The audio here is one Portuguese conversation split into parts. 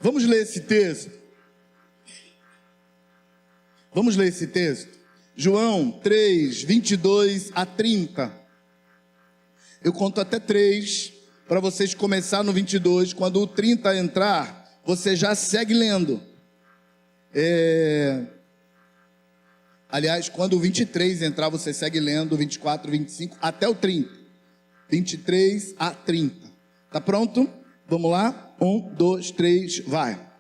Vamos ler esse texto. Vamos ler esse texto. João 3, 22 a 30. Eu conto até 3 para vocês começar no 22. Quando o 30 entrar, você já segue lendo. Aliás, quando o 23 entrar, você segue lendo 24, 25 até o 30. 23 a 30. Tá pronto? Vamos lá? 1, 2, 3, vai.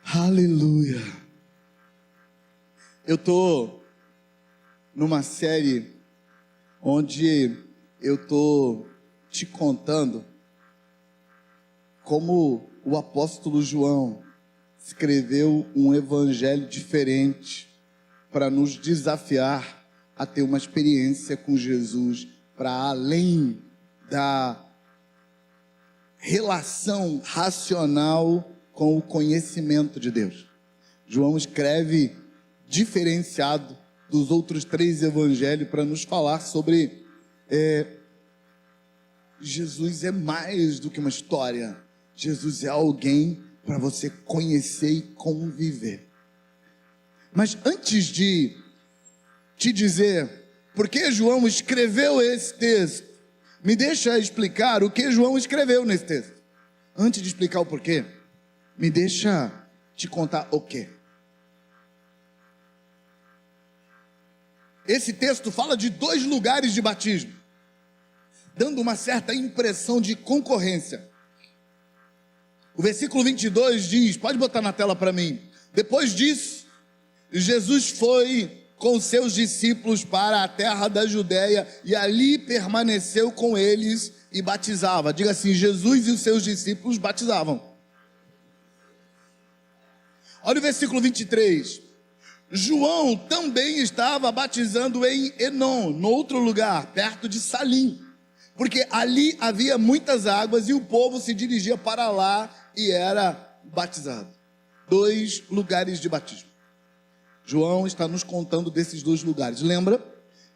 Aleluia. Eu estou numa série onde eu estou te contando como o apóstolo João escreveu um evangelho diferente para nos desafiar a ter uma experiência com Jesus para além da relação racional com o conhecimento de Deus. João escreve diferenciado dos outros 3 evangelhos para nos falar sobre Jesus é mais do que uma história. Jesus é alguém para você conhecer e conviver. Mas antes de te dizer por que João escreveu esse texto, me deixa explicar o que João escreveu nesse texto. Antes de explicar o porquê, me deixa te contar o quê? Esse texto fala de 2 lugares de batismo, dando uma certa impressão de concorrência. O versículo 22 diz, pode botar na tela para mim. Depois disso, Jesus foi com seus discípulos para a terra da Judéia e ali permaneceu com eles e batizava. Diga assim, Jesus e os seus discípulos batizavam. Olha o versículo 23. João também estava batizando em Enom, no outro lugar, perto de Salim, porque ali havia muitas águas e o povo se dirigia para lá e era batizado. 2 lugares de batismo. João está nos contando desses 2 lugares. Lembra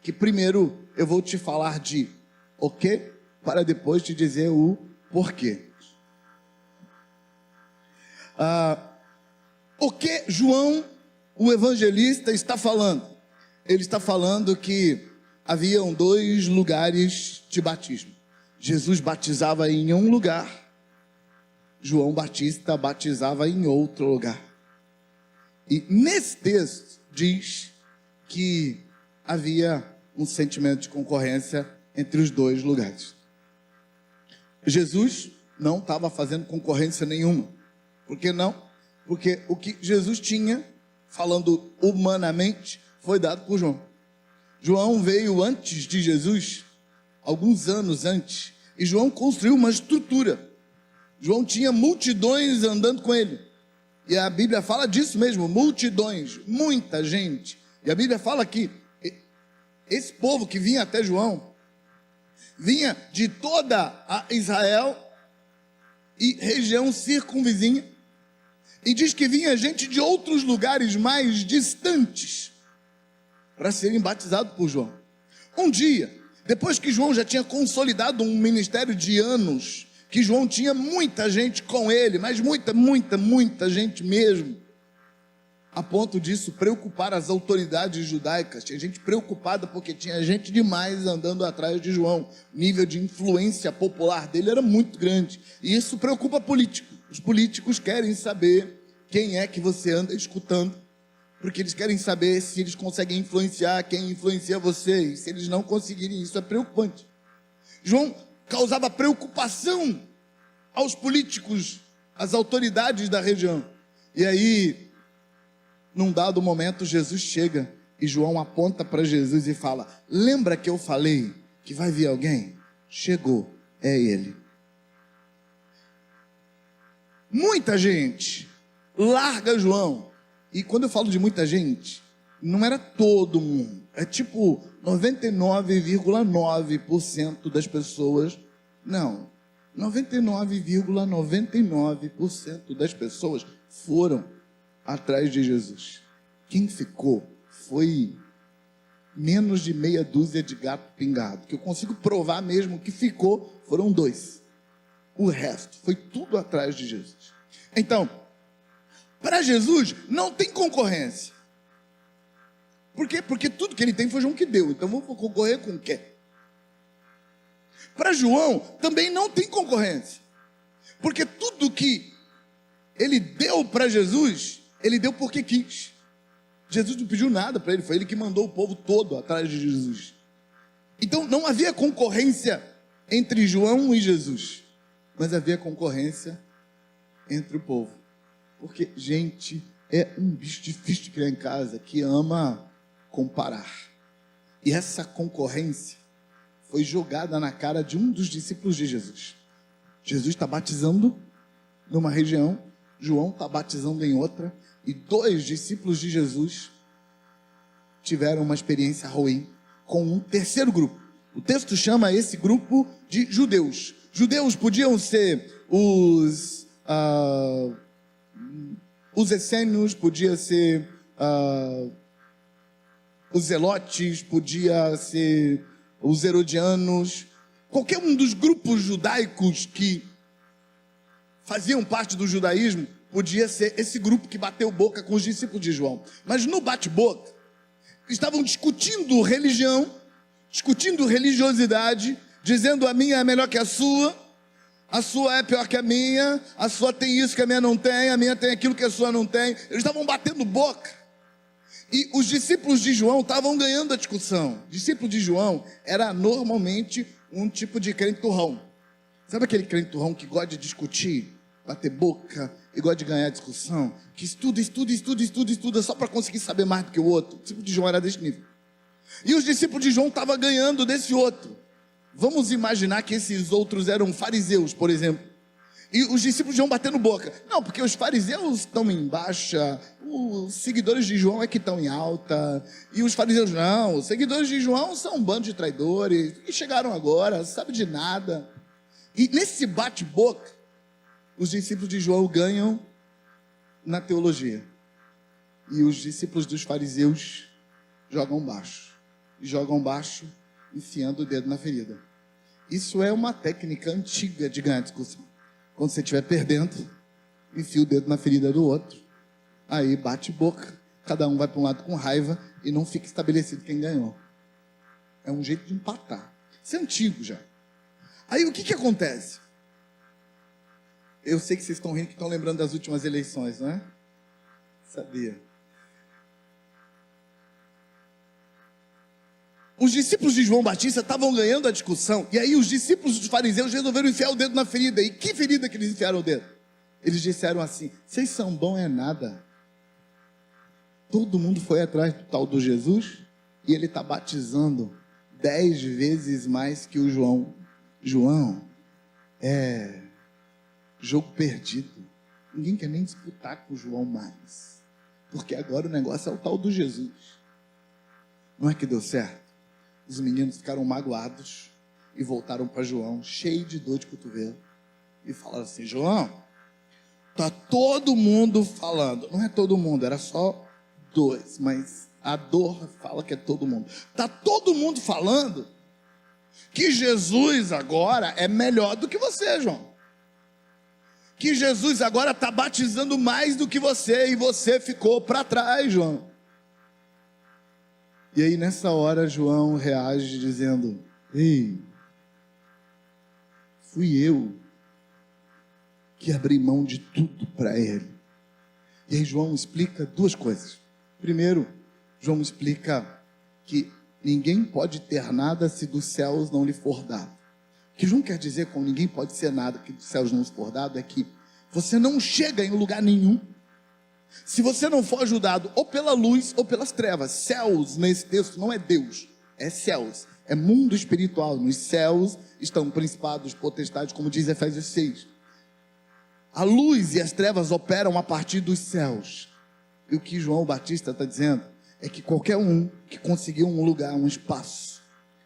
que primeiro eu vou te falar de o quê, para depois te dizer o porquê. O que João, o evangelista, está falando? Ele está falando que haviam 2 lugares de batismo. Jesus batizava em um lugar, João Batista batizava em outro lugar. E nesse texto diz que havia um sentimento de concorrência entre os 2 lugares. Jesus não estava fazendo concorrência nenhuma. Por que não? Porque o que Jesus tinha, falando humanamente, foi dado por João. João veio antes de Jesus, alguns anos antes, e João construiu uma estrutura. João tinha multidões andando com ele. E a Bíblia fala disso mesmo, multidões, muita gente. E a Bíblia fala que esse povo que vinha até João, vinha de toda a Israel, e região circunvizinha. E diz que vinha gente de outros lugares mais distantes para serem batizados por João. Um dia, depois que João já tinha consolidado um ministério de anos, que João tinha muita gente com ele, mas muita gente mesmo, a ponto disso preocupar as autoridades judaicas. Tinha gente preocupada porque tinha gente demais andando atrás de João. O nível de influência popular dele era muito grande. E isso preocupa político. Os políticos querem saber quem é que você anda escutando, porque eles querem saber se eles conseguem influenciar quem influencia você. E se eles não conseguirem, isso é preocupante. João causava preocupação aos políticos, às autoridades da região. E aí, num dado momento, Jesus chega e João aponta para Jesus e fala: lembra que eu falei que vai vir alguém? Chegou, é ele. Muita gente larga João. E quando eu falo de muita gente, não era todo mundo. É tipo 99,9% das pessoas. Não, 99,99% das pessoas foram atrás de Jesus. Quem ficou foi menos de meia dúzia de gato pingado. Que eu consigo provar mesmo que ficou, foram 2. O resto foi tudo atrás de Jesus. Então, para Jesus não tem concorrência. Por quê? Porque tudo que ele tem foi João que deu. Então vamos concorrer com o quê? Para João também não tem concorrência. Porque tudo que ele deu para Jesus, ele deu porque quis. Jesus não pediu nada para ele, foi ele que mandou o povo todo atrás de Jesus. Então não havia concorrência entre João e Jesus, mas havia concorrência entre o povo. Porque, gente, é um bicho difícil de criar em casa, que ama comparar. E essa concorrência foi jogada na cara de um dos discípulos de Jesus. Jesus está batizando numa região, João está batizando em outra, e 2 discípulos de Jesus tiveram uma experiência ruim com um terceiro grupo. O texto chama esse grupo de judeus. Judeus podiam ser os essênios, podia ser os zelotes, podia ser os herodianos, qualquer um dos grupos judaicos que faziam parte do judaísmo, podia ser esse grupo que bateu boca com os discípulos de João. Mas no bate-boca, estavam discutindo religião, discutindo religiosidade, dizendo: a minha é melhor que a sua é pior que a sua tem isso que a minha tem aquilo que a sua não tem. Eles estavam batendo boca. E os discípulos de João estavam ganhando a discussão. Discípulo de João era normalmente um tipo de crente turrão. Sabe aquele crente turrão que gosta de discutir, bater boca e gosta de ganhar discussão? Que estuda só para conseguir saber mais do que o outro. O discípulo de João era desse nível. E os discípulos de João estavam ganhando desse outro. Vamos imaginar que esses outros eram fariseus, por exemplo. E os discípulos de João batendo boca. Não, porque os fariseus estão em baixa, os seguidores de João é que estão em alta. E os fariseus não, os seguidores de João são um bando de traidores, que chegaram agora, não sabe de nada. E nesse bate-boca, os discípulos de João ganham na teologia. E os discípulos dos fariseus jogam baixo. E jogam baixo enfiando o dedo na ferida. Isso é uma técnica antiga de ganhar discussão. Quando você estiver perdendo, enfia o dedo na ferida do outro. Aí bate boca. Cada um vai para um lado com raiva e não fica estabelecido quem ganhou. É um jeito de empatar. Isso é antigo já. Aí o que acontece? Eu sei que vocês estão rindo, que estão lembrando das últimas eleições, não é? Sabia. Os discípulos de João Batista estavam ganhando a discussão. E aí os discípulos dos fariseus resolveram enfiar o dedo na ferida. E que ferida que eles enfiaram o dedo? Eles disseram assim: vocês são bons é nada. Todo mundo foi atrás do tal do Jesus e ele está batizando 10 vezes mais que o João. João é jogo perdido. Ninguém quer nem disputar com o João mais. Porque agora o negócio é o tal do Jesus. Não é que deu certo? Os meninos ficaram magoados e voltaram para João, cheio de dor de cotovelo. e falaram assim: João, tá todo mundo falando. Não é todo mundo, era só 2, mas a dor fala que é todo mundo. Tá todo mundo falando que Jesus agora é melhor do que você, João. Que Jesus agora está batizando mais do que você e você ficou para trás, João. E aí nessa hora João reage dizendo: ei, fui eu que abri mão de tudo para ele. E aí João explica 2 coisas. Primeiro, João explica que ninguém pode ter nada se dos céus não lhe for dado. O que João quer dizer com ninguém pode ser nada que dos céus não lhe for dado é que você não chega em lugar nenhum se você não for ajudado ou pela luz ou pelas trevas. Céus nesse texto não é Deus, é céus, é mundo espiritual. Nos céus estão principados, potestades, como diz Efésios 6. A luz e as trevas operam a partir dos céus. E o que João Batista está dizendo é que qualquer um que conseguiu um lugar, um espaço,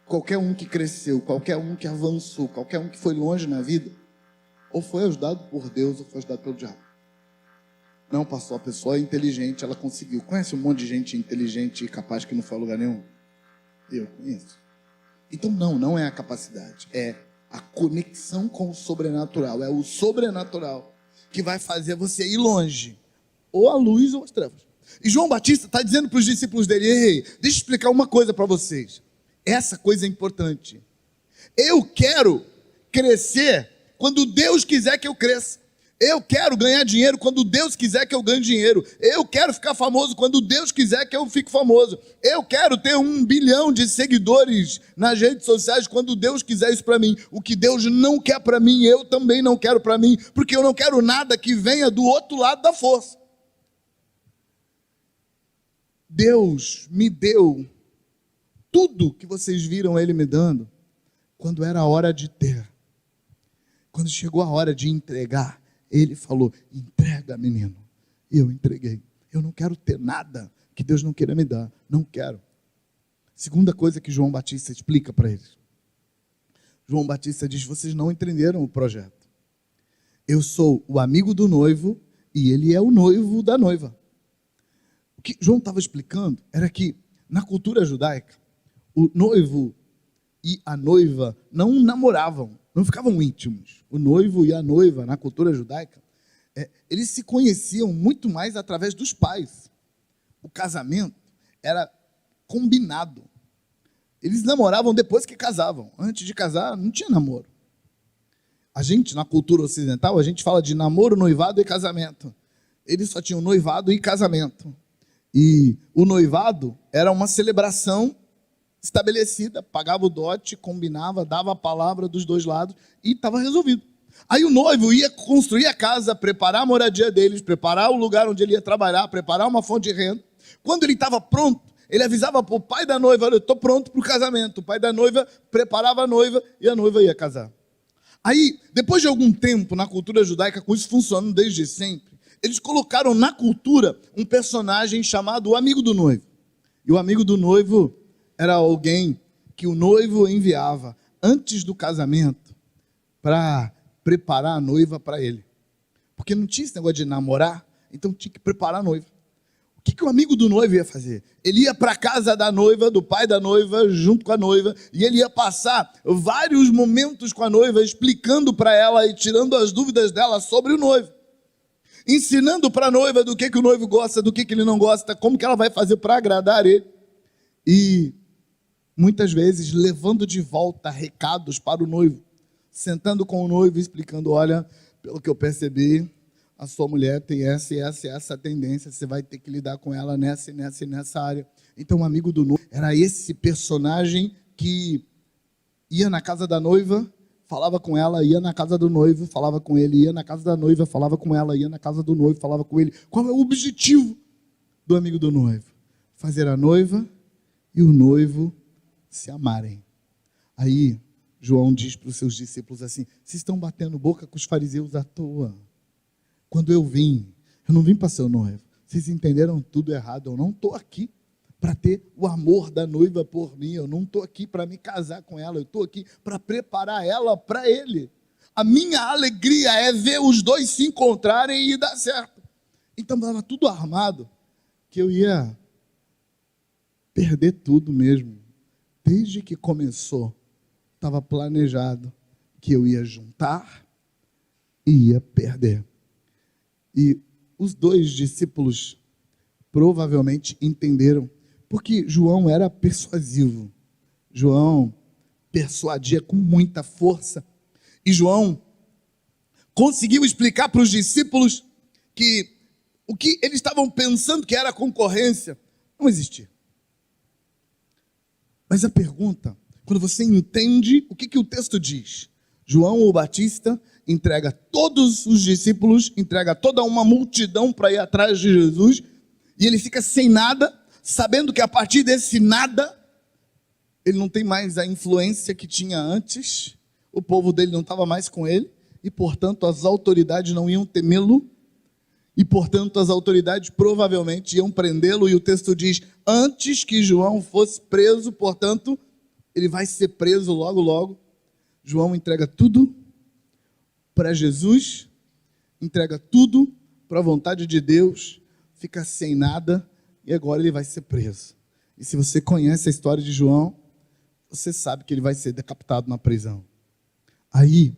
qualquer um que cresceu, qualquer um que avançou, qualquer um que foi longe na vida, ou foi ajudado por Deus ou foi ajudado pelo diabo. Não, pastor, a pessoa é inteligente, ela conseguiu. Conhece um monte de gente inteligente e capaz que não foi a lugar nenhum? Eu conheço. Então não é a capacidade, é a conexão com o sobrenatural. É o sobrenatural que vai fazer você ir longe, ou a luz ou as trevas. E João Batista está dizendo para os discípulos dele: ei, deixa eu explicar uma coisa para vocês. Essa coisa é importante. Eu quero crescer quando Deus quiser que eu cresça. Eu quero ganhar dinheiro quando Deus quiser que eu ganhe dinheiro. Eu quero ficar famoso quando Deus quiser que eu fique famoso. Eu quero ter 1 bilhão de seguidores nas redes sociais quando Deus quiser isso para mim. O que Deus não quer para mim, eu também não quero para mim, porque eu não quero nada que venha do outro lado da força. Deus me deu tudo que vocês viram Ele me dando quando era a hora de ter. Quando chegou a hora de entregar, Ele falou: entrega, menino. E eu entreguei. Eu não quero ter nada que Deus não queira me dar. Não quero. Segunda coisa que João Batista explica para eles. João Batista diz: vocês não entenderam o projeto. Eu sou o amigo do noivo e ele é o noivo da noiva. O que João estava explicando era que na cultura judaica, o noivo e a noiva não namoravam, não ficavam íntimos. O noivo e a noiva, na cultura judaica, eles se conheciam muito mais através dos pais. O casamento era combinado. Eles namoravam depois que casavam. Antes de casar, não tinha namoro. A gente, na cultura ocidental, a gente fala de namoro, noivado e casamento. Eles só tinham noivado e casamento. E o noivado era uma celebração estabelecida, pagava o dote, combinava, dava a palavra dos dois lados e estava resolvido. Aí o noivo ia construir a casa, preparar a moradia deles, preparar o lugar onde ele ia trabalhar, preparar uma fonte de renda. Quando ele estava pronto, ele avisava para o pai da noiva: olha, eu estou pronto para o casamento. O pai da noiva preparava a noiva e a noiva ia casar. Aí, depois de algum tempo, na cultura judaica, com isso funcionando desde sempre, eles colocaram na cultura um personagem chamado o amigo do noivo. E o amigo do noivo era alguém que o noivo enviava antes do casamento para preparar a noiva para ele. Porque não tinha esse negócio de namorar, então tinha que preparar a noiva. O que o amigo do noivo ia fazer? Ele ia para a casa da noiva, do pai da noiva, junto com a noiva, e ele ia passar vários momentos com a noiva, explicando para ela e tirando as dúvidas dela sobre o noivo. Ensinando para a noiva do que o noivo gosta, do que ele não gosta, como que ela vai fazer para agradar ele. E muitas vezes levando de volta recados para o noivo, sentando com o noivo e explicando: olha, pelo que eu percebi, a sua mulher tem essa e essa tendência, você vai ter que lidar com ela nessa e nessa e nessa área. Então o amigo do noivo era esse personagem que ia na casa da noiva, falava com ela, ia na casa do noivo, falava com ele, ia na casa da noiva, falava com ela, ia na casa do noivo, falava com ele. Qual é o objetivo do amigo do noivo? Fazer a noiva e o noivo se amarem. Aí João diz para os seus discípulos assim: vocês estão batendo boca com os fariseus à toa. Quando eu não vim para ser o noivo. Vocês entenderam tudo errado. Eu não estou aqui para ter o amor da noiva por mim. Eu não estou aqui para me casar com ela. Eu estou aqui para preparar ela para ele. A minha alegria é ver os dois se encontrarem e dar certo. Então estava tudo armado, que eu ia perder tudo mesmo. Desde que começou, estava planejado que eu ia juntar e ia perder. E os dois discípulos provavelmente entenderam, porque João era persuasivo. João persuadia com muita força. E João conseguiu explicar para os discípulos que o que eles estavam pensando que era concorrência não existia. Mas a pergunta, quando você entende o que o texto diz, João o Batista entrega todos os discípulos, entrega toda uma multidão para ir atrás de Jesus, e ele fica sem nada, sabendo que a partir desse nada, ele não tem mais a influência que tinha antes, o povo dele não estava mais com ele, e portanto as autoridades não iam temê-lo, e portanto as autoridades provavelmente iam prendê-lo, e o texto diz, antes que João fosse preso, portanto, ele vai ser preso logo, logo. João entrega tudo para Jesus, entrega tudo para a vontade de Deus, fica sem nada, e agora ele vai ser preso. E se você conhece a história de João, você sabe que ele vai ser decapitado na prisão. Aí,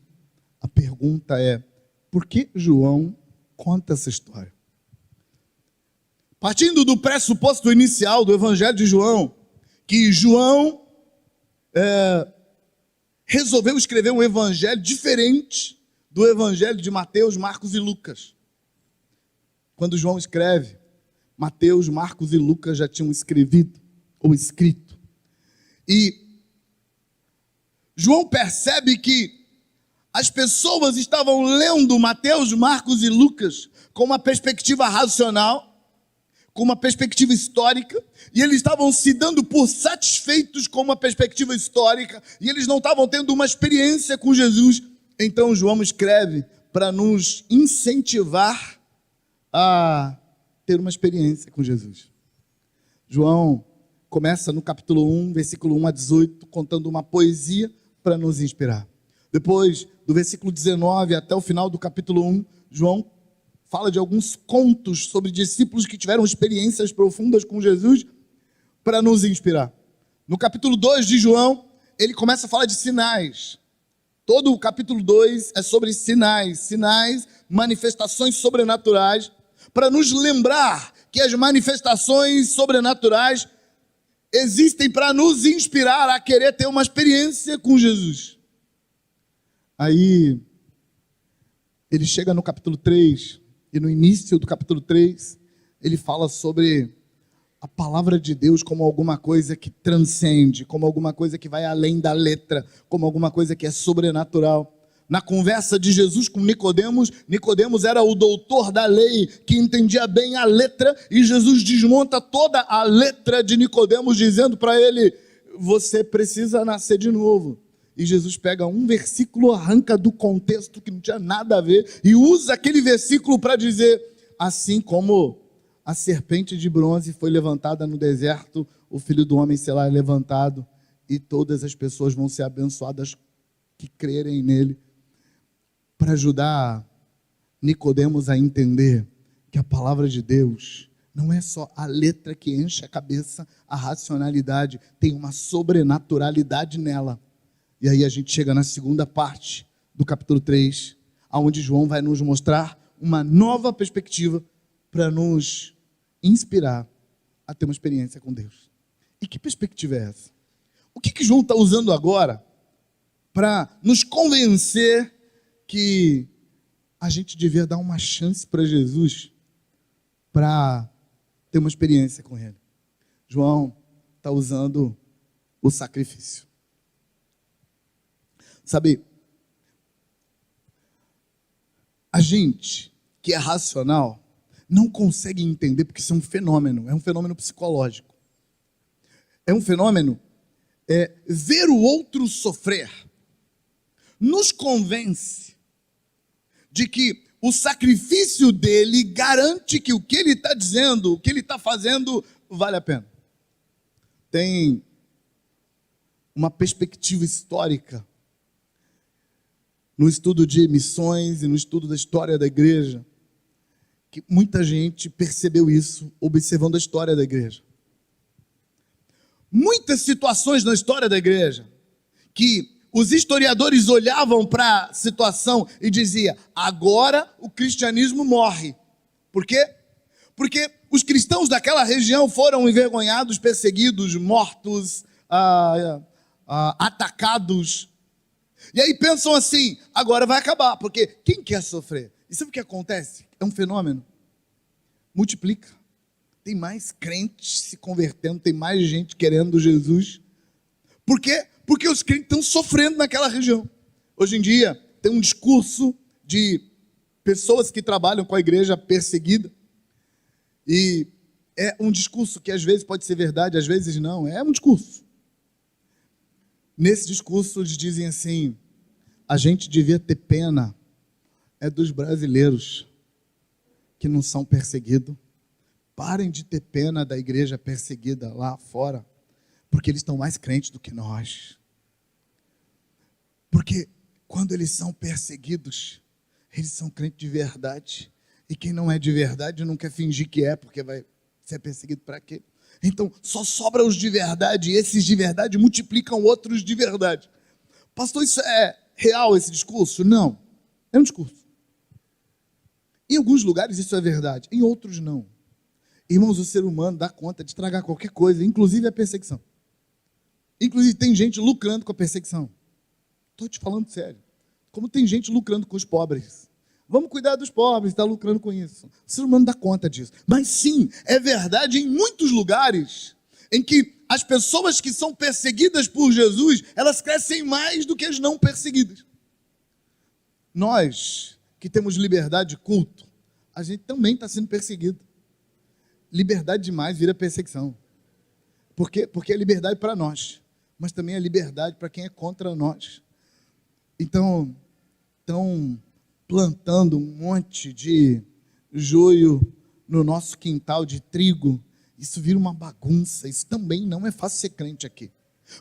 a pergunta é, por que João conta essa história? Partindo do pressuposto inicial do Evangelho de João, que João resolveu escrever um evangelho diferente do evangelho de Mateus, Marcos e Lucas. Quando João escreve, Mateus, Marcos e Lucas já tinham escrevido ou escrito. E João percebe que as pessoas estavam lendo Mateus, Marcos e Lucas com uma perspectiva racional, com uma perspectiva histórica, e eles estavam se dando por satisfeitos com uma perspectiva histórica, e eles não estavam tendo uma experiência com Jesus. Então João escreve para nos incentivar a ter uma experiência com Jesus. João começa no capítulo 1, versículo 1 a 18, contando uma poesia para nos inspirar. Depois, do versículo 19 até o final do capítulo 1, João fala de alguns contos sobre discípulos que tiveram experiências profundas com Jesus para nos inspirar. No capítulo 2 de João, ele começa a falar de sinais. Todo o capítulo 2 é sobre sinais, manifestações sobrenaturais, para nos lembrar que as manifestações sobrenaturais existem para nos inspirar a querer ter uma experiência com Jesus. Aí, ele chega no capítulo 3, e no início do capítulo 3, ele fala sobre a palavra de Deus como alguma coisa que transcende, como alguma coisa que vai além da letra, como alguma coisa que é sobrenatural. Na conversa de Jesus com Nicodemos, Nicodemos era o doutor da lei, que entendia bem a letra, e Jesus desmonta toda a letra de Nicodemos, dizendo para ele, você precisa nascer de novo. E Jesus pega um versículo, arranca do contexto que não tinha nada a ver, e usa aquele versículo para dizer, assim como a serpente de bronze foi levantada no deserto, o Filho do Homem será levantado, e todas as pessoas vão ser abençoadas que crerem nele, para ajudar Nicodemos a entender que a palavra de Deus não é só a letra que enche a cabeça, a racionalidade, tem uma sobrenaturalidade nela. E aí a gente chega na segunda parte do capítulo 3, onde João vai nos mostrar uma nova perspectiva para nos inspirar a ter uma experiência com Deus. E que perspectiva é essa? O que João está usando agora para nos convencer que a gente devia dar uma chance para Jesus para ter uma experiência com Ele? João está usando o sacrifício. Sabe, a gente que é racional não consegue entender, porque isso é um fenômeno psicológico. É um fenômeno, ver o outro sofrer, nos convence de que o sacrifício dele garante que o que ele está dizendo, o que ele está fazendo, vale a pena. Tem uma perspectiva histórica no estudo de missões e no estudo da história da igreja, que muita gente percebeu isso observando a história da igreja. Muitas situações na história da igreja que os historiadores olhavam para a situação e diziam: agora o cristianismo morre. Por quê? Porque os cristãos daquela região foram envergonhados, perseguidos, mortos, atacados. E aí pensam assim: agora vai acabar, porque quem quer sofrer? E sabe o que acontece? É um fenômeno. Multiplica. Tem mais crentes se convertendo, tem mais gente querendo Jesus. Por quê? Porque os crentes estão sofrendo naquela região. Hoje em dia, tem um discurso de pessoas que trabalham com a igreja perseguida. E é um discurso que às vezes pode ser verdade, às vezes não. É um discurso. Nesse discurso eles dizem assim: a gente devia ter pena dos brasileiros que não são perseguidos. Parem de ter pena da igreja perseguida lá fora, porque eles estão mais crentes do que nós. Porque quando eles são perseguidos, eles são crentes de verdade. E quem não é de verdade não quer fingir que é, porque vai ser perseguido para quê? Então, só sobra os de verdade, e esses de verdade multiplicam outros de verdade. Pastor, isso é real, esse discurso? Não. É um discurso. Em alguns lugares isso é verdade, em outros não. Irmãos, o ser humano dá conta de estragar qualquer coisa, inclusive a perseguição. Inclusive tem gente lucrando com a perseguição. Estou te falando sério. Como tem gente lucrando com os pobres. Vamos cuidar dos pobres, está lucrando com isso. O ser humano dá conta disso. Mas sim, é verdade em muitos lugares em que as pessoas que são perseguidas por Jesus, elas crescem mais do que as não perseguidas. Nós, que temos liberdade de culto, a gente também está sendo perseguido. Liberdade demais vira perseguição. Por quê? Porque é liberdade para nós, mas também é liberdade para quem é contra nós. Então, estão plantando um monte de joio no nosso quintal de trigo. Isso vira uma bagunça. Isso também não é fácil ser crente aqui.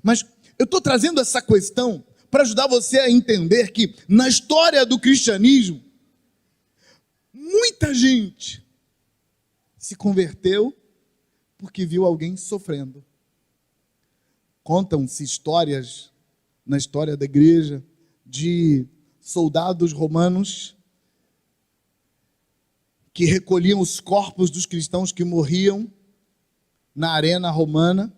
Mas eu estou trazendo essa questão para ajudar você a entender que na história do cristianismo, muita gente se converteu porque viu alguém sofrendo. Contam-se histórias na história da igreja de soldados romanos que recolhiam os corpos dos cristãos que morriam na arena romana,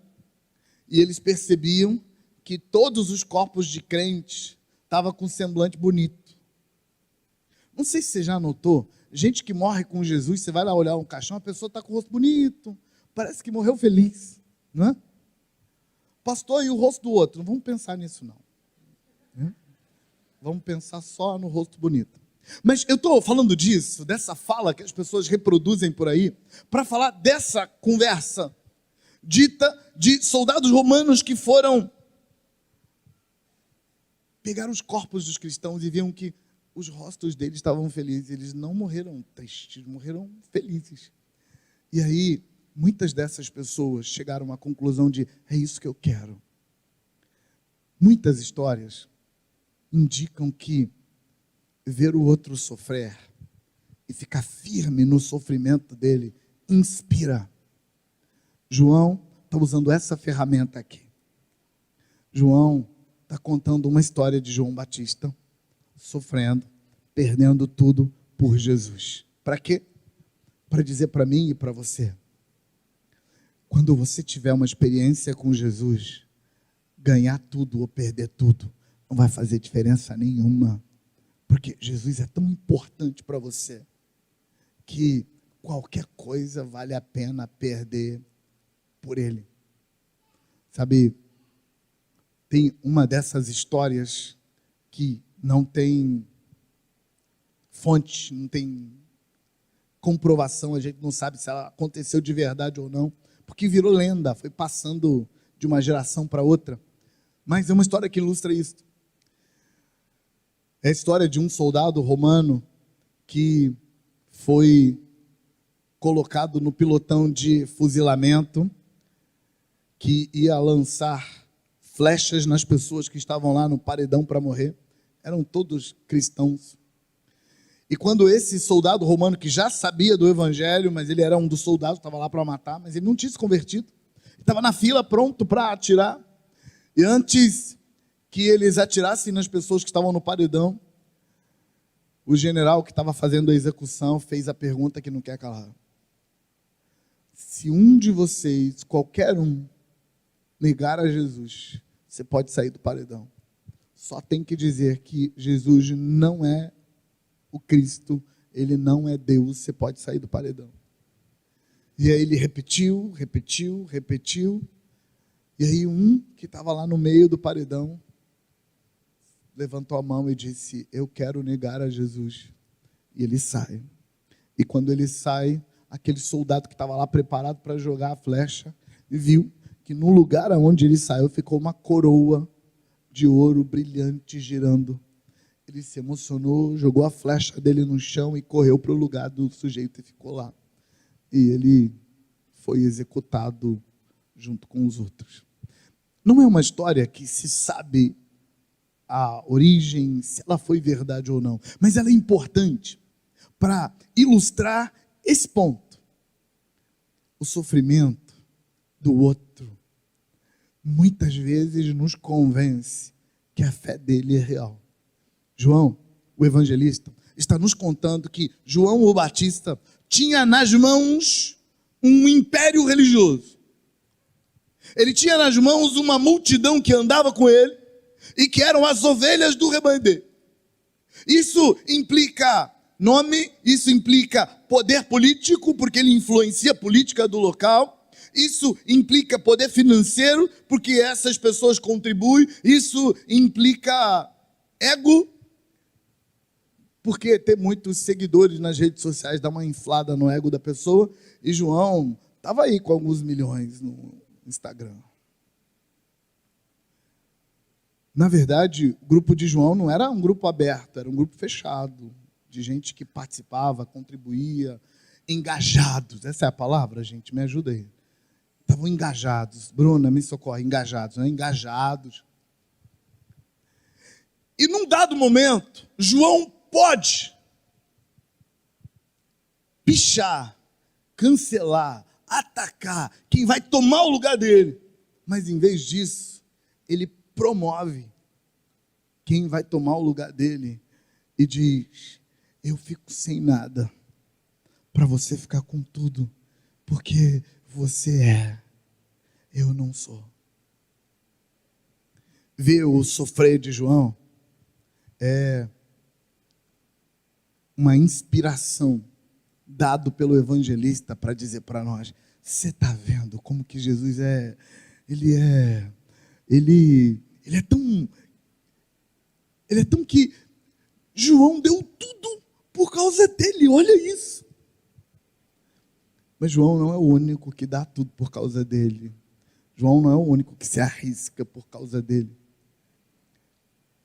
e eles percebiam que todos os corpos de crentes estavam com semblante bonito. Não sei se você já notou, gente que morre com Jesus, você vai lá olhar um caixão, a pessoa está com o rosto bonito, parece que morreu feliz, não é? Pastor, e o rosto do outro? Não vamos pensar nisso não. Vamos pensar só no rosto bonito. Mas eu estou falando disso, dessa fala que as pessoas reproduzem por aí, para falar dessa conversa dita de soldados romanos que foram pegar os corpos dos cristãos e viam que os rostos deles estavam felizes. Eles não morreram tristes, morreram felizes. E aí, muitas dessas pessoas chegaram à conclusão de: é isso que eu quero. Muitas histórias indicam que ver o outro sofrer e ficar firme no sofrimento dele inspira. João está usando essa ferramenta aqui. João está contando uma história de João Batista sofrendo, perdendo tudo por Jesus. Para quê? Para dizer para mim e para você: quando você tiver uma experiência com Jesus, ganhar tudo ou perder tudo não vai fazer diferença nenhuma, porque Jesus é tão importante para você que qualquer coisa vale a pena perder por Ele. Sabe, tem uma dessas histórias que não tem fonte, não tem comprovação, a gente não sabe se ela aconteceu de verdade ou não, porque virou lenda, foi passando de uma geração para outra. Mas é uma história que ilustra isso. É a história de um soldado romano que foi colocado no pilotão de fuzilamento, que ia lançar flechas nas pessoas que estavam lá no paredão para morrer. eram todos cristãos. E quando esse soldado romano, que já sabia do evangelho, mas ele era um dos soldados, estava lá para matar, mas ele não tinha se convertido, estava na fila pronto para atirar, e antes que eles atirassem nas pessoas que estavam no paredão, o general que estava fazendo a execução fez a pergunta que não quer calar: se um de vocês, qualquer um, negar a Jesus, você pode sair do paredão. Só tem que dizer que Jesus não é o Cristo, ele não é Deus, você pode sair do paredão. E aí ele repetiu, e aí um que estava lá no meio do paredão levantou a mão e disse: eu quero negar a Jesus. E ele sai. E quando ele sai, aquele soldado que estava lá preparado para jogar a flecha, viu que no lugar onde ele saiu ficou uma coroa de ouro brilhante girando. Ele se emocionou, jogou a flecha dele no chão e correu para o lugar do sujeito e ficou lá. E ele foi executado junto com os outros. Não é uma história que se sabe a origem, se ela foi verdade ou não, mas ela é importante para ilustrar esse ponto. O sofrimento do outro muitas vezes nos convence que a fé dele é real. João, o evangelista, está nos contando que João o Batista tinha nas mãos um império religioso. Ele tinha nas mãos uma multidão que andava com ele e que eram as ovelhas do rebanho dele. Isso implica nome, isso implica poder político, porque ele influencia a política do local. Isso implica poder financeiro, porque essas pessoas contribuem. Isso implica ego, porque ter muitos seguidores nas redes sociais dá uma inflada no ego da pessoa. E João estava aí com alguns milhões no Instagram. Na verdade, o grupo de João não era um grupo aberto, era um grupo fechado, de gente que participava, contribuía, engajados. Essa é a palavra, gente? Me ajuda aí. Estavam engajados. Bruna, me socorre. Engajados, né? Engajados. E num dado momento, João pode pichar, cancelar, atacar quem vai tomar o lugar dele. Mas em vez disso, ele promove quem vai tomar o lugar dele e diz: eu fico sem nada para você ficar com tudo, porque você é, eu não sou. Ver o sofrer de João é uma inspiração dado pelo evangelista para dizer para nós: você está vendo como que Jesus é, ele é tão que João deu tudo por causa dele, olha isso. Mas João não é o único que dá tudo por causa dele. João não é o único que se arrisca por causa dele.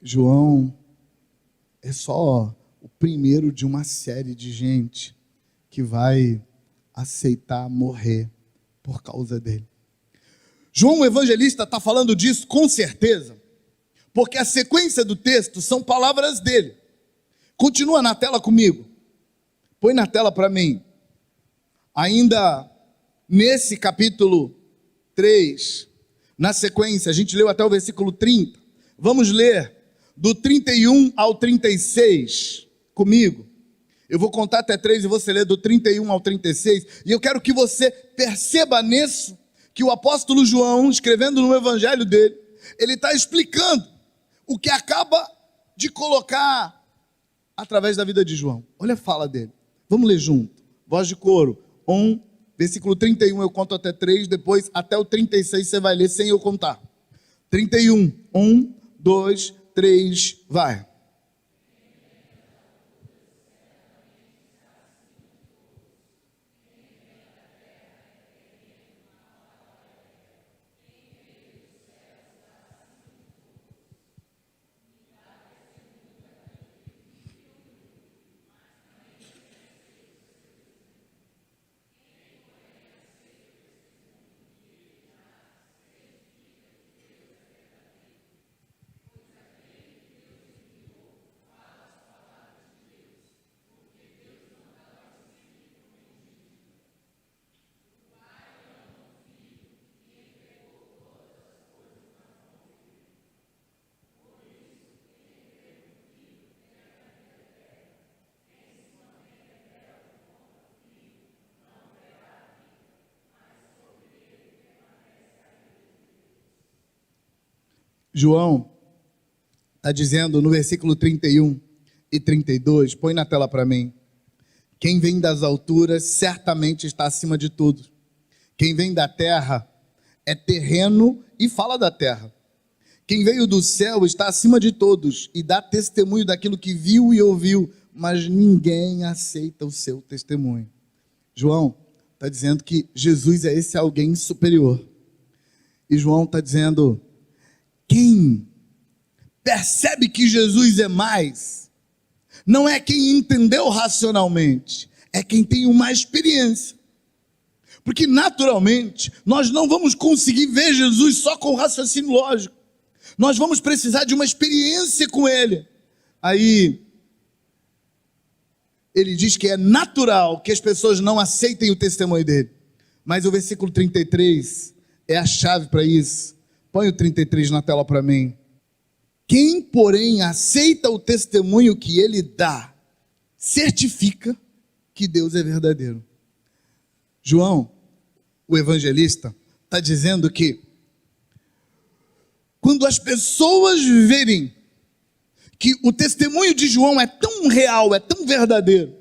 João é só o primeiro de uma série de gente que vai aceitar morrer por causa dele. João o evangelista está falando disso com certeza, porque a sequência do texto são palavras dele. Continua na tela comigo. Põe na tela para mim. Ainda nesse capítulo 3, na sequência, a gente leu até o versículo 30. Vamos ler do 31 ao 36 comigo. Eu vou contar até 3 e você lê do 31 ao 36. E eu quero que você perceba nisso que o apóstolo João, escrevendo no evangelho dele, ele está explicando o que acaba de colocar através da vida de João. Olha a fala dele. Vamos ler junto. Voz de coro. Versículo 31 eu conto até 3, depois até o 36 você vai ler sem eu contar. 31, 2, 3, vai. João está dizendo no versículo 31 e 32, põe na tela para mim. Quem vem das alturas certamente está acima de tudo. Quem vem da terra é terreno e fala da terra. Quem veio do céu está acima de todos e dá testemunho daquilo que viu e ouviu, mas ninguém aceita o seu testemunho. João está dizendo que Jesus é esse alguém superior. E João está dizendo, quem percebe que Jesus é mais, não é quem entendeu racionalmente, é quem tem uma experiência. Porque naturalmente, nós não vamos conseguir ver Jesus só com raciocínio lógico. Nós vamos precisar de uma experiência com Ele. Aí, ele diz que é natural que as pessoas não aceitem o testemunho dele. Mas o versículo 33 é a chave para isso. Põe o 33 na tela para mim. Quem, porém, aceita o testemunho que ele dá, certifica que Deus é verdadeiro. João, o evangelista, está dizendo que quando as pessoas verem que o testemunho de João é tão real, é tão verdadeiro,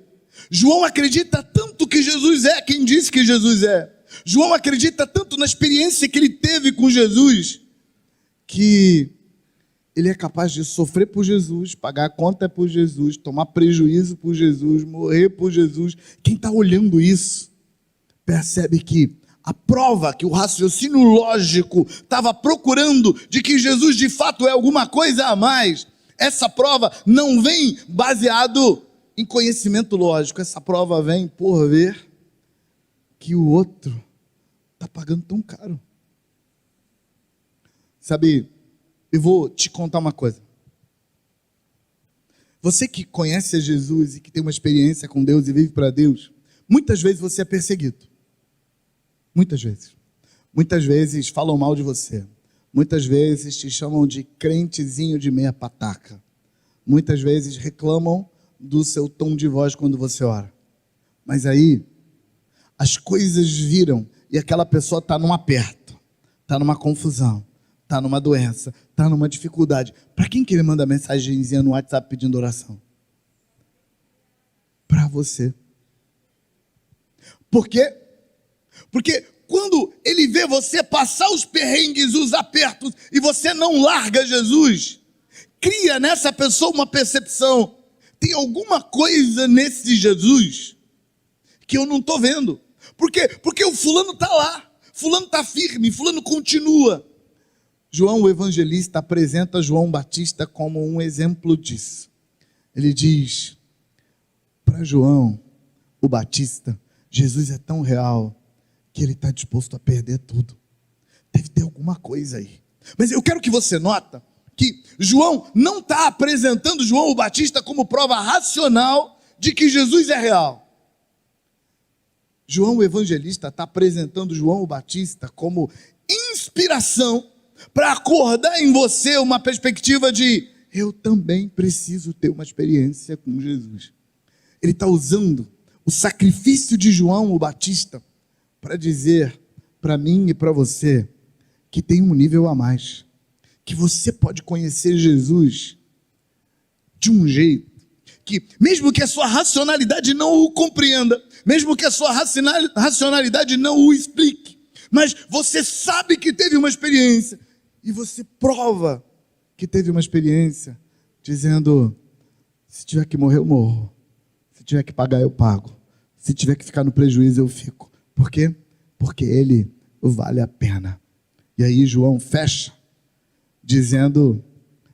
João acredita tanto que Jesus é quem disse que Jesus é, João acredita tanto na experiência que ele teve com Jesus, que ele é capaz de sofrer por Jesus, pagar a conta por Jesus, tomar prejuízo por Jesus, morrer por Jesus. Quem está olhando isso percebe que a prova que o raciocínio lógico estava procurando de que Jesus de fato é alguma coisa a mais, essa prova não vem baseado em conhecimento lógico, essa prova vem por ver que o outro está pagando tão caro. Sabe, eu vou te contar uma coisa. Você que conhece Jesus e que tem uma experiência com Deus e vive para Deus, muitas vezes você é perseguido. Muitas vezes. Muitas vezes falam mal de você. Muitas vezes te chamam de crentezinho de meia pataca. Muitas vezes reclamam do seu tom de voz quando você ora. Mas aí, as coisas viram e aquela pessoa está num aperto, está numa confusão, está numa doença, está numa dificuldade. Para quem que ele manda mensagenzinha no WhatsApp pedindo oração? Para você. Por quê? Porque quando ele vê você passar os perrengues, os apertos, e você não larga Jesus, cria nessa pessoa uma percepção, tem alguma coisa nesse Jesus que eu não estou vendo. Por quê? Porque o fulano está lá, fulano está firme, fulano continua. João, o evangelista, apresenta João Batista como um exemplo disso. Ele diz, para João, o Batista, Jesus é tão real que ele está disposto a perder tudo. Deve ter alguma coisa aí. Mas eu quero que você nota que João não está apresentando João o Batista como prova racional de que Jesus é real. João o evangelista está apresentando João o Batista como inspiração para acordar em você uma perspectiva de eu também preciso ter uma experiência com Jesus. Ele está usando o sacrifício de João o Batista para dizer para mim e para você que tem um nível a mais, que você pode conhecer Jesus de um jeito que, mesmo que a sua racionalidade não o compreenda, mesmo que a sua racionalidade não o explique, mas você sabe que teve uma experiência, e você prova que teve uma experiência, dizendo, se tiver que morrer eu morro, se tiver que pagar eu pago, se tiver que ficar no prejuízo eu fico. Por quê? Porque ele vale a pena. E aí João fecha, dizendo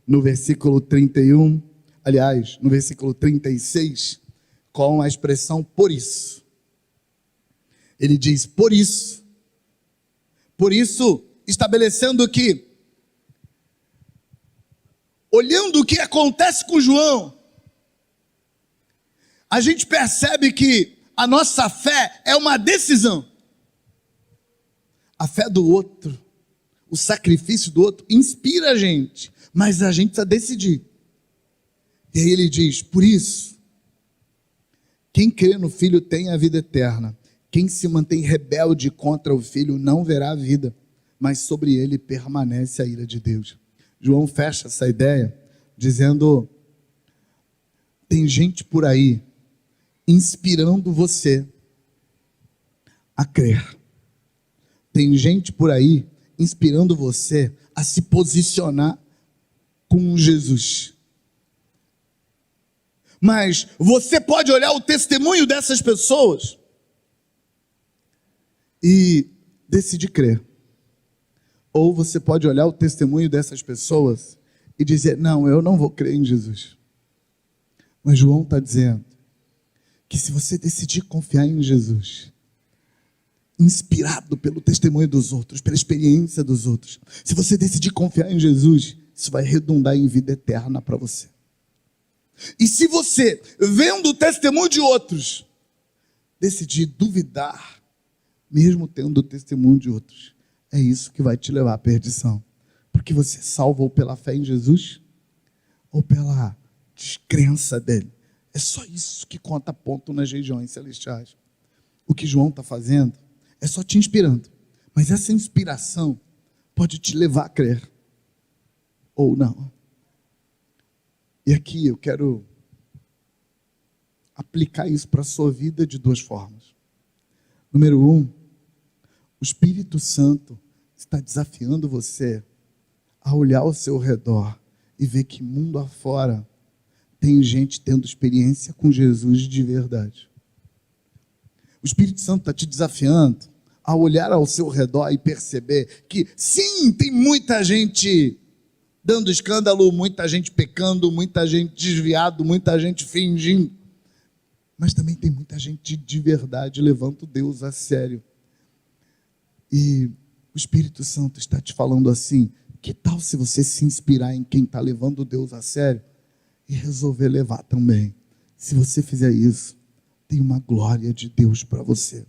no versículo 31, aliás, no versículo 36, com a expressão por isso. Ele diz, por isso, estabelecendo que, olhando o que acontece com João, a gente percebe que a nossa fé é uma decisão. A fé do outro, o sacrifício do outro, inspira a gente, mas a gente precisa decidir. E aí ele diz, por isso, quem crê no Filho tem a vida eterna. Quem se mantém rebelde contra o Filho não verá a vida, mas sobre ele permanece a ira de Deus. João fecha essa ideia dizendo: tem gente por aí inspirando você a crer. Tem gente por aí inspirando você a se posicionar com Jesus. Mas você pode olhar o testemunho dessas pessoas e decidir crer. Ou você pode olhar o testemunho dessas pessoas e dizer: não, eu não vou crer em Jesus. Mas João está dizendo que se você decidir confiar em Jesus, inspirado pelo testemunho dos outros, pela experiência dos outros, se você decidir confiar em Jesus, isso vai redundar em vida eterna para você. E se você, vendo o testemunho de outros, decidir duvidar, mesmo tendo o testemunho de outros, é isso que vai te levar à perdição. Porque você é salvo ou pela fé em Jesus, ou pela descrença dele. É só isso que conta ponto nas regiões celestiais. O que João está fazendo é só te inspirando. Mas essa inspiração pode te levar a crer. Ou não. E aqui eu quero aplicar isso para a sua vida de duas formas. Número 1, o Espírito Santo está desafiando você a olhar ao seu redor e ver que mundo afora tem gente tendo experiência com Jesus de verdade. O Espírito Santo está te desafiando a olhar ao seu redor e perceber que sim, tem muita gente dando escândalo, muita gente pecando, muita gente desviado, muita gente fingindo, mas também tem muita gente de verdade levando Deus a sério. E o Espírito Santo está te falando assim: que tal se você se inspirar em quem está levando Deus a sério e resolver levar também? Se você fizer isso, tem uma glória de Deus para você.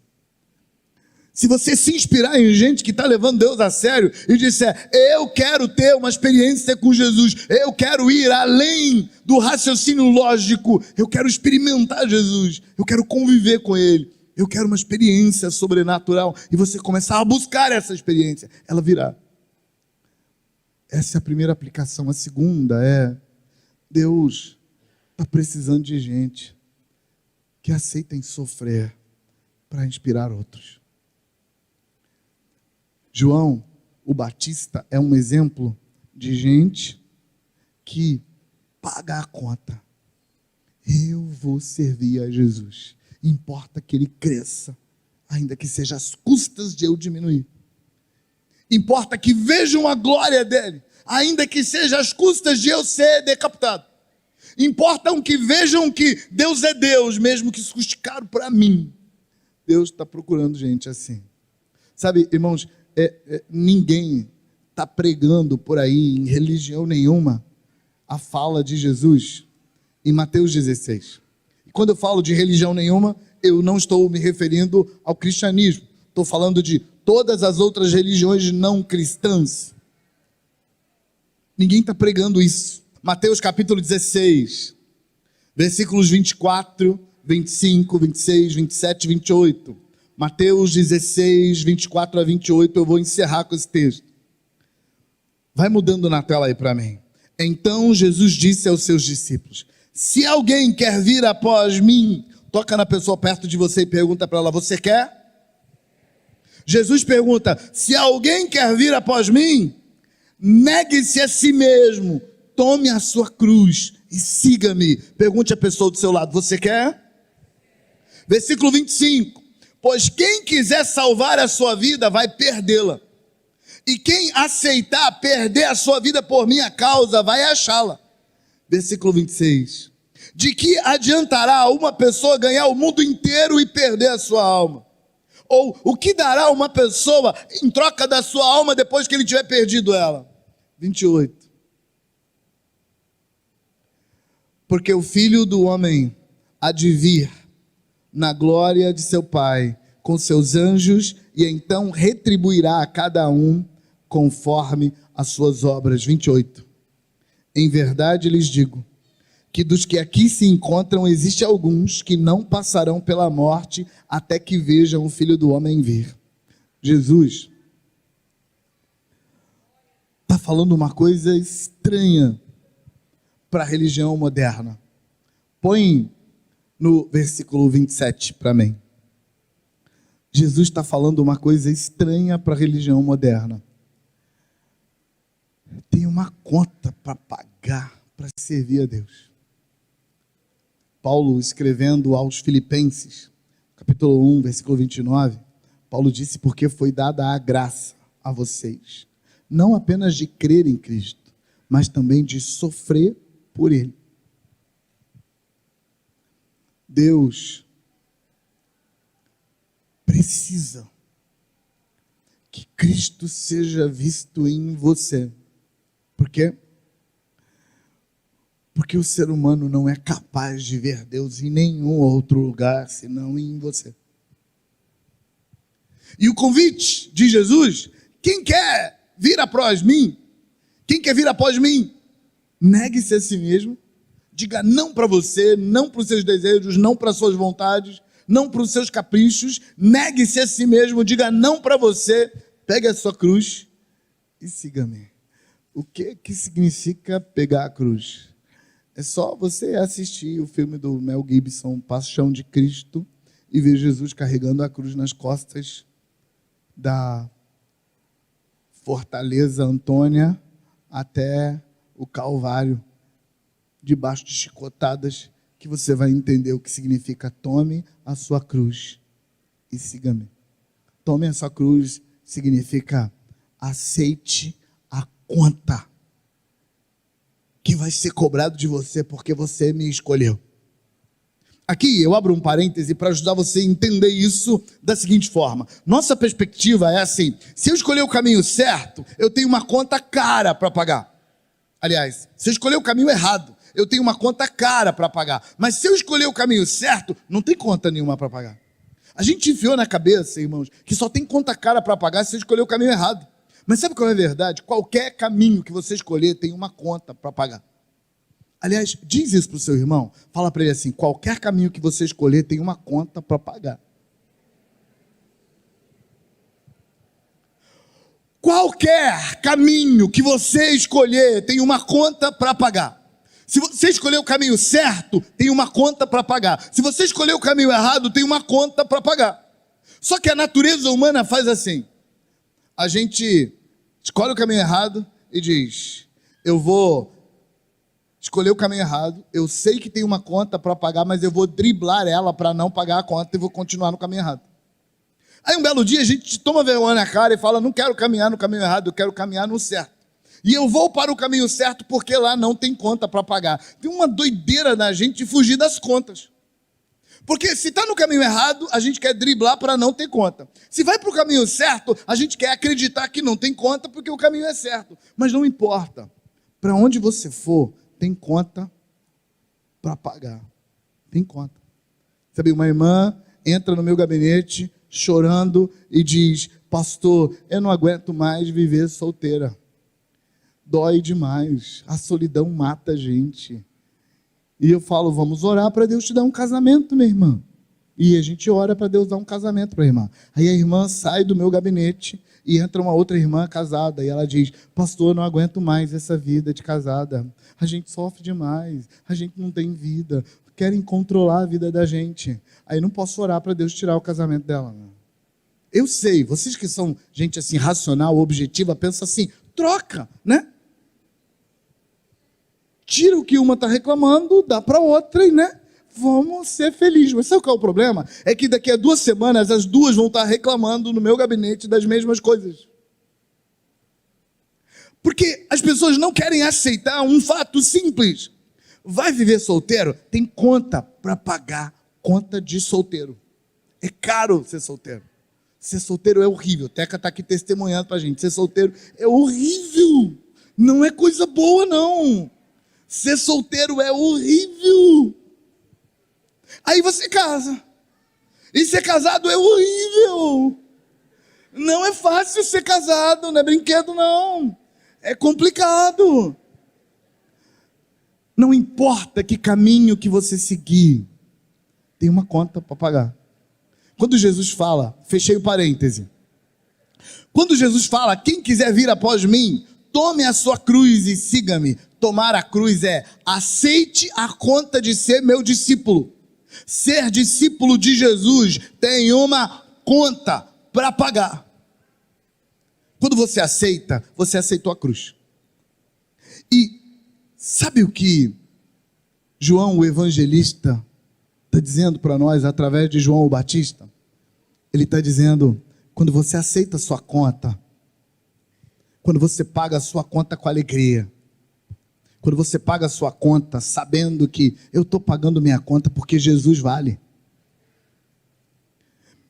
Se você se inspirar em gente que está levando Deus a sério e disser: eu quero ter uma experiência com Jesus, eu quero ir além do raciocínio lógico, eu quero experimentar Jesus, eu quero conviver com Ele, eu quero uma experiência sobrenatural, e você começar a buscar essa experiência, ela virá. Essa é a primeira aplicação. A segunda é: Deus está precisando de gente que aceitem sofrer para inspirar outros. João, o Batista, é um exemplo de gente que paga a conta. Eu vou servir a Jesus. Importa que ele cresça, ainda que seja às custas de eu diminuir. Importa que vejam a glória dele, ainda que seja às custas de eu ser decapitado. Importam que vejam que Deus é Deus, mesmo que isso custe caro para mim. Deus está procurando gente assim. Sabe, irmãos, ninguém está pregando por aí, em religião nenhuma, a fala de Jesus em Mateus 16. E quando eu falo de religião nenhuma, eu não estou me referindo ao cristianismo. Estou falando de todas as outras religiões não cristãs. Ninguém está pregando isso. Mateus capítulo 16, versículos 24, 25, 26, 27 e 28. Mateus 16, 24 a 28, eu vou encerrar com esse texto. Vai mudando na tela aí para mim. Então Jesus disse aos seus discípulos: se alguém quer vir após mim, toca na pessoa perto de você e pergunta para ela: você quer? Jesus pergunta: se alguém quer vir após mim, negue-se a si mesmo, tome a sua cruz e siga-me. Pergunte à pessoa do seu lado: você quer? Versículo 25: pois quem quiser salvar a sua vida vai perdê-la, e quem aceitar perder a sua vida por minha causa vai achá-la. Versículo 26: de que adiantará uma pessoa ganhar o mundo inteiro e perder a sua alma? Ou o que dará uma pessoa em troca da sua alma depois que ele tiver perdido ela? 28: porque o Filho do Homem há de vir na glória de seu Pai com seus anjos, e então retribuirá a cada um conforme as suas obras. 28: em verdade lhes digo que dos que aqui se encontram, existe alguns que não passarão pela morte até que vejam o Filho do Homem vir. Jesus está falando uma coisa estranha para a religião moderna. Põe no versículo 27 para mim. Jesus está falando uma coisa estranha para a religião moderna. Tem uma conta para pagar para servir a Deus. Paulo, escrevendo aos Filipenses, capítulo 1, versículo 29, Paulo disse: porque foi dada a graça a vocês, não apenas de crer em Cristo, mas também de sofrer por Ele. Deus precisa que Cristo seja visto em você. Por quê? Porque o ser humano não é capaz de ver Deus em nenhum outro lugar senão em você. E o convite de Jesus: quem quer vir após mim? Quem quer vir após mim? Negue-se a si mesmo. Diga não para você, não para os seus desejos, não para as suas vontades, não para os seus caprichos. Negue-se a si mesmo, diga não para você. Pegue a sua cruz e siga-me. O que significa pegar a cruz? É só você assistir o filme do Mel Gibson, Paixão de Cristo, e ver Jesus carregando a cruz nas costas da Fortaleza Antônia até o Calvário, debaixo de chicotadas, que você vai entender o que significa: tome a sua cruz e siga-me. Tome a sua cruz significa aceite a conta que vai ser cobrado de você porque você me escolheu. Aqui eu abro um parêntese para ajudar você a entender isso da seguinte forma. Nossa perspectiva é assim: se eu escolher o caminho certo, eu tenho uma conta cara para pagar. Aliás, se eu escolher o caminho errado, eu tenho uma conta cara para pagar. Mas se eu escolher o caminho certo, não tem conta nenhuma para pagar. A gente enfiou na cabeça, irmãos, que só tem conta cara para pagar se eu escolher o caminho errado. Mas sabe qual é a verdade? Qualquer caminho que você escolher tem uma conta para pagar. Aliás, diz isso para o seu irmão. Fala para ele assim: qualquer caminho que você escolher tem uma conta para pagar. Qualquer caminho que você escolher tem uma conta para pagar. Se você escolher o caminho certo, tem uma conta para pagar. Se você escolher o caminho errado, tem uma conta para pagar. Só que a natureza humana faz assim: a gente escolhe o caminho errado e diz: eu vou escolher o caminho errado, eu sei que tem uma conta para pagar, mas eu vou driblar ela para não pagar a conta e vou continuar no caminho errado. Aí um belo dia a gente toma vergonha na cara e fala: não quero caminhar no caminho errado, eu quero caminhar no certo. E eu vou para o caminho certo porque lá não tem conta para pagar. Tem uma doideira na gente de fugir das contas. Porque se está no caminho errado, a gente quer driblar para não ter conta. Se vai para o caminho certo, a gente quer acreditar que não tem conta porque o caminho é certo. Mas não importa. Para onde você for, tem conta para pagar. Tem conta. Sabe, uma irmã entra no meu gabinete chorando e diz: pastor, eu não aguento mais viver solteira. Dói demais. A solidão mata a gente. E eu falo: vamos orar para Deus te dar um casamento, minha irmã. E a gente ora para Deus dar um casamento para a irmã. Aí a irmã sai do meu gabinete e entra uma outra irmã casada. E ela diz: pastor, não aguento mais essa vida de casada. A gente sofre demais. A gente não tem vida. Querem controlar a vida da gente. Aí não posso orar para Deus tirar o casamento dela. Eu sei, vocês que são gente assim racional, objetiva, pensam assim: troca, né? Tira o que uma está reclamando, dá para outra e, né? Vamos ser felizes. Mas sabe qual é o problema? É que daqui a 2 semanas as duas vão estar reclamando no meu gabinete das mesmas coisas. Porque as pessoas não querem aceitar um fato simples. Vai viver solteiro? Tem conta para pagar, conta de solteiro. É caro ser solteiro. Ser solteiro é horrível. Teca está aqui testemunhando para a gente. Ser solteiro é horrível. Não é coisa boa, não. Ser solteiro é horrível. Aí você casa. E ser casado é horrível. Não é fácil ser casado, não é brinquedo, não. É complicado. Não importa que caminho que você seguir, tem uma conta para pagar. Quando Jesus fala, fechei o parêntese. Quando Jesus fala: quem quiser vir após mim, tome a sua cruz e siga-me. Tomar a cruz é aceite a conta de ser meu discípulo. Ser discípulo de Jesus tem uma conta para pagar. Quando você aceita, você aceitou a cruz. E sabe o que João, o evangelista, está dizendo para nós através de João o Batista? Ele está dizendo, quando você aceita a sua conta, quando você paga a sua conta com alegria, quando você paga a sua conta sabendo que eu estou pagando minha conta porque Jesus vale.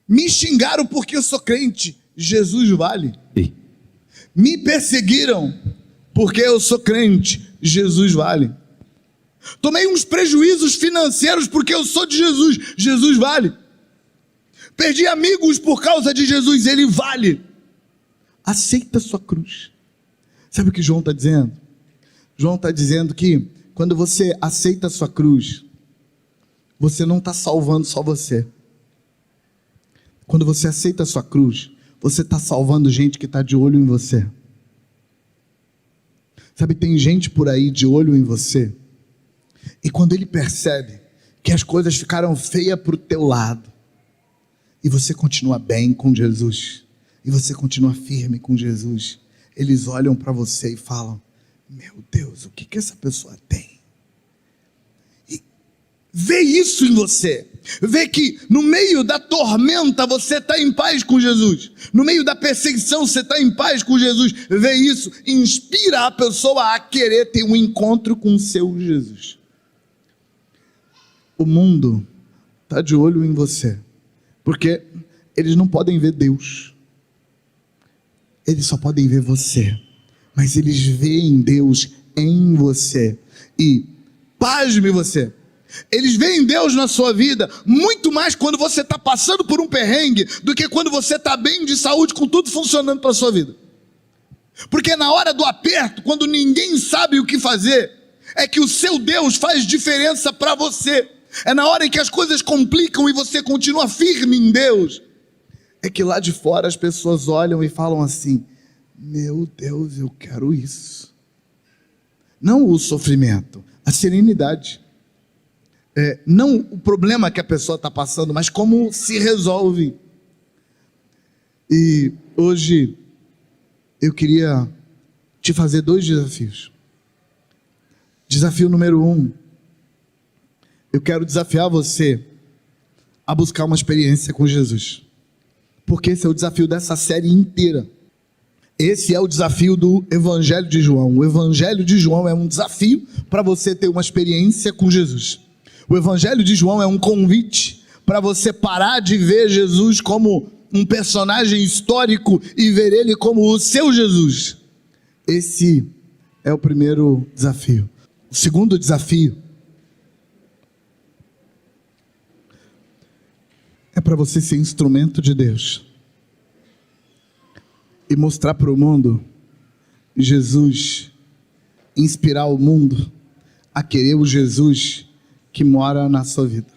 Me xingaram porque eu sou crente, Jesus vale. Me perseguiram porque eu sou crente, Jesus vale. Tomei uns prejuízos financeiros porque eu sou de Jesus, Jesus vale. Perdi amigos por causa de Jesus, ele vale. Aceita a sua cruz. Sabe o que João está dizendo? João está dizendo que quando você aceita a sua cruz, você não está salvando só você. Quando você aceita a sua cruz, você está salvando gente que está de olho em você. Sabe, tem gente por aí de olho em você, e quando ele percebe que as coisas ficaram feias para o teu lado, e você continua bem com Jesus, e você continua firme com Jesus, eles olham para você e falam, meu Deus, o que essa pessoa tem? E vê isso em você, vê que no meio da tormenta você está em paz com Jesus, no meio da perseguição você está em paz com Jesus, vê isso, inspira a pessoa a querer ter um encontro com o seu Jesus. O mundo está de olho em você, porque eles não podem ver Deus, eles só podem ver você, mas eles veem Deus em você, e pasme você, eles veem Deus na sua vida, muito mais quando você está passando por um perrengue, do que quando você está bem de saúde, com tudo funcionando para a sua vida, porque na hora do aperto, quando ninguém sabe o que fazer, é que o seu Deus faz diferença para você, é na hora em que as coisas complicam e você continua firme em Deus, é que lá de fora as pessoas olham e falam assim, meu Deus, eu quero isso. Não o sofrimento, a serenidade. Não o problema que a pessoa está passando, mas como se resolve. E hoje eu queria te fazer 2 desafios. Desafio número 1, eu quero desafiar você a buscar uma experiência com Jesus, porque esse é o desafio dessa série inteira. Esse é o desafio do Evangelho de João. O Evangelho de João é um desafio para você ter uma experiência com Jesus. O Evangelho de João é um convite para você parar de ver Jesus como um personagem histórico e ver ele como o seu Jesus. Esse é o primeiro desafio. O segundo desafio é para você ser instrumento de Deus e mostrar para o mundo Jesus, inspirar o mundo a querer o Jesus que mora na sua vida.